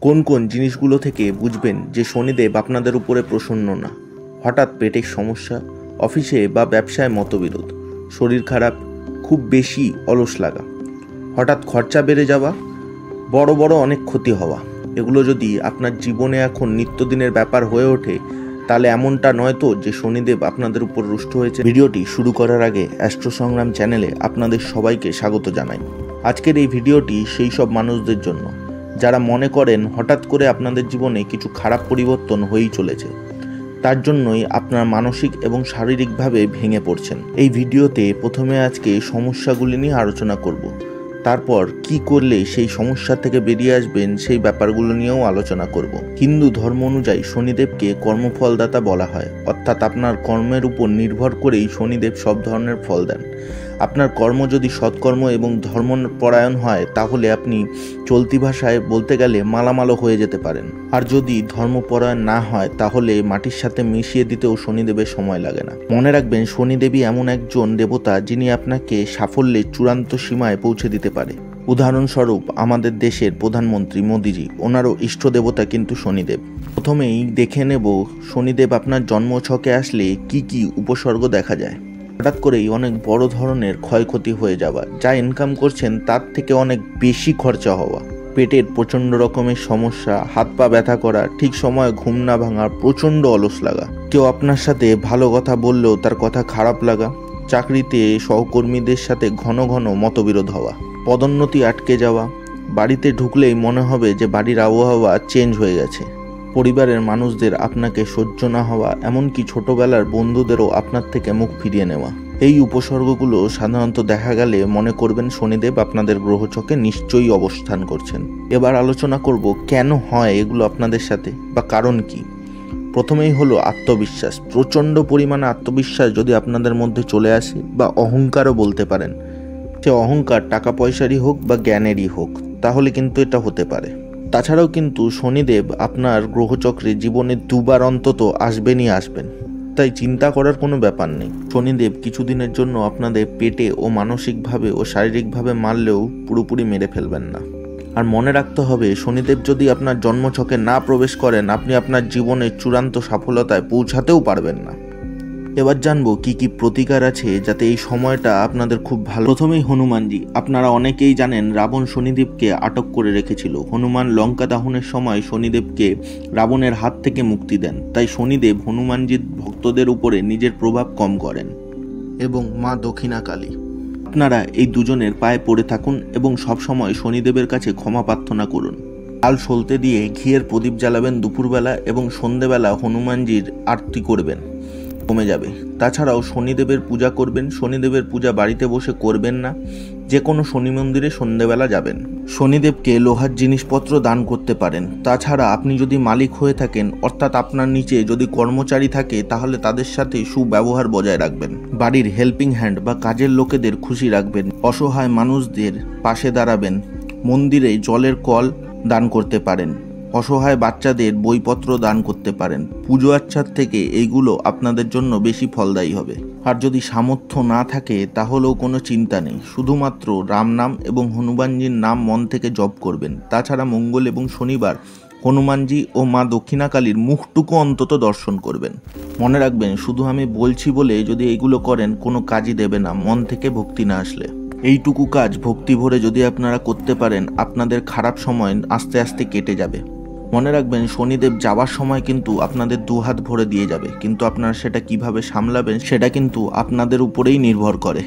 কোন কোন জিনিসগুলো থেকে বুঝবেন যে শনিদেব আপনাদের উপরে প্রসন্ন না? হঠাৎ পেটের সমস্যা, অফিসে বা ব্যবসায় মতবিরোধ, শরীর খারাপ, খুব বেশি অলস লাগা, হঠাৎ খরচা বেড়ে যাওয়া, বড় বড় অনেক ক্ষতি হওয়া। এগুলো যদি আপনার জীবনে এখন নিত্যদিনের ব্যাপার হয়ে ওঠে, তাহলে এমনটা নয় তো যে শনিদেব আপনাদের উপর রুষ্ট হয়েছে। ভিডিওটি শুরু করার আগে অ্যাস্ট্রো সংগ্রাম চ্যানেলে আপনাদের সবাইকে স্বাগত জানাই। আজকের এই ভিডিওটি সেই সব মানুষদের জন্য যারা মনে করেন হঠাৎ করে আপনাদের জীবনে কিছু খারাপ পরিবর্তন হয়েই চলেছে, তার জন্যই আপনার মানসিক এবং শারীরিকভাবে ভেঙে পড়ছেন। এই ভিডিওতে প্রথমে আজকে সমস্যাগুলি নিয়ে আলোচনা করব, তারপর কি করলে সেই সমস্যা থেকে বেরিয়ে আসবেন সেই ব্যাপারগুলো নিয়েও আলোচনা করব। হিন্দু ধর্ম অনুযায়ী শনিদেবকে কর্মফলদাতা বলা হয়, অর্থাৎ আপনার কর্মের উপর নির্ভর করেই শনিদেব সব ধরনের ফল দেন। আপনার কর্ম যদি সৎকর্ম এবং ধর্মপরায়ণ হয়, তাহলে আপনি চলতি ভাষায় বলতে গেলে মালামালও হয়ে যেতে পারেন। আর যদি ধর্মপরায়ণ না হয়, তাহলে মাটির সাথে মিশিয়ে দিতেও শনিদেবের সময় লাগে না। মনে রাখবেন, শনিদেবী এমন একজন দেবতা যিনি আপনাকে সাফল্যের চূড়ান্ত সীমায় পৌঁছে দিতে পারে। উদাহরণস্বরূপ আমাদের দেশের প্রধানমন্ত্রী মোদিজি, ওনারও ইষ্ট দেবতা কিন্তু শনিদেব। প্রথমেই দেখে নেব শনিদেব আপনার জন্মছকে আসলে কি কি উপসর্গ দেখা যায়। হঠাৎ করেই অনেক বড় ধরনের ক্ষয়ক্ষতি হয়ে যাওয়া, যা ইনকাম করছেন তার থেকে অনেক বেশি খরচা হওয়া, পেটের প্রচণ্ড রকমের সমস্যা, হাত পা ব্যথা করা, ঠিক সময়ে ঘুম না ভাঙা, প্রচণ্ড অলস লাগা, কেউ আপনার সাথে ভালো কথা বললেও তার কথা খারাপ লাগা, চাকরিতে সহকর্মীদের সাথে ঘন ঘন মতবিরোধ হওয়া, পদোন্নতি আটকে যাওয়া, বাড়িতে ঢুকলেই মনে হবে যে বাড়ির আবহাওয়া চেঞ্জ হয়ে গেছে, পরিবারের মানুষদের আপনাকে সহ্য না হওয়া, এমনকি ছোটবেলার বন্ধুদেরও আপনার থেকে মুখ ফিরিয়ে নেওয়া। এই উপসর্গগুলো সাধারণত দেখা গেলে মনে করবেন শনিদেব আপনাদের গ্রহচকে নিশ্চয়ই অবস্থান করছেন। এবার আলোচনা করব কেন হয় এগুলো আপনাদের সাথে বা কারণ কি। প্রথমেই হলো আত্মবিশ্বাস। প্রচণ্ড পরিমাণে আত্মবিশ্বাস যদি আপনাদের মধ্যে চলে আসে, বা অহংকারও বলতে পারেন, সে অহংকার টাকা পয়সারই হোক বা জ্ঞানেরই হোক, তাহলে কিন্তু এটা হতে পারে। তাছাড়াও কিন্তু শনিদেব আপনার গ্রহচক্রে জীবনে দুবার অন্তত আসবেনই আসবেন, তাই চিন্তা করার কোনো ব্যাপার নেই। শনিদেব কিছুদিনের জন্য আপনাদের পেটে ও মানসিকভাবে ও শারীরিকভাবে মারলেও পুরোপুরি মেরে ফেলবেন না। আর মনে রাখতে হবে, শনিদেব যদি আপনার জন্মছকে না প্রবেশ করেন, আপনি আপনার জীবনের চূড়ান্ত সফলতায় পৌঁছাতেও পারবেন না। এবার জানবো কি কি প্রতিকার আছে যাতে এই সময়টা আপনাদের খুব ভালো। প্রথমেই হনুমানজি। আপনারা অনেকেই জানেন রাবণ শনিদেবকে আটক করে রেখেছিল। হনুমান লঙ্কা দাহনের সময় শনিদেবকে রাবণের হাত থেকে মুক্তি দেন, তাই শনিদেব হনুমানজির ভক্তদের উপরে নিজের প্রভাব কম করেন। এবং মা দক্ষিণাকালী, আপনারা এই দুজনের পায়ে পড়ে থাকুন এবং সবসময় শনিদেবের কাছে ক্ষমা প্রার্থনা করুন। লাল সলতে দিয়ে ঘিয়ের প্রদীপ জ্বালাবেন দুপুরবেলা এবং সন্ধেবেলা হনুমানজির আরতি করবেন, কমে যাবে। তাছাড়াও শনিদেবের পূজা করবেন। শনিদেবের পূজা বাড়িতে বসে করবেন না, যে কোনো শনি মন্দিরে সন্ধ্যেবেলা যাবেন। শনিদেবকে লোহার জিনিসপত্র দান করতে পারেন। তাছাড়া আপনি যদি মালিক হয়ে থাকেন, অর্থাৎ আপনার নিচে যদি কর্মচারী থাকে, তাহলে তাদের সাথে সুব্যবহার বজায় রাখবেন। বাড়ির হেল্পিং হ্যান্ড বা কাজের লোকেদের খুশি রাখবেন। অসহায় মানুষদের পাশে দাঁড়াবেন। মন্দিরে জলের কল দান করতে পারেন। অসহায় বাচ্চাদের বইপত্র দান করতে পারেন। পুজো আচ্ছার থেকে এইগুলো আপনাদের জন্য বেশি ফলদায়ী হবে। আর যদি সামর্থ্য না থাকে, তাহলেও কোনো চিন্তা নেই, শুধুমাত্র রাম নাম এবং হনুমানজির নাম মন থেকে জপ করবেন। তাছাড়া মঙ্গল এবং শনিবার হনুমানজি ও মা দক্ষিণাকালীর মুখটুকু অন্তত দর্শন করবেন। মনে রাখবেন, শুধু আমি বলছি বলে যদি এইগুলো করেন, কোনো কাজই দেবে না মন থেকে ভক্তি না আসলে। এইটুকু কাজ ভক্তি ভরে যদি আপনারা করতে পারেন, আপনাদের খারাপ সময় আস্তে আস্তে কেটে যাবে। মনে রাখবেন, শনিদেব যাওয়ার সময় কিন্তু আপনাদের দুহাত ভরে দিয়ে যাবে, কিন্তু আপনারা সেটা কিভাবে সামলাবেন সেটা কিন্তু আপনাদের উপরেই নির্ভর করে।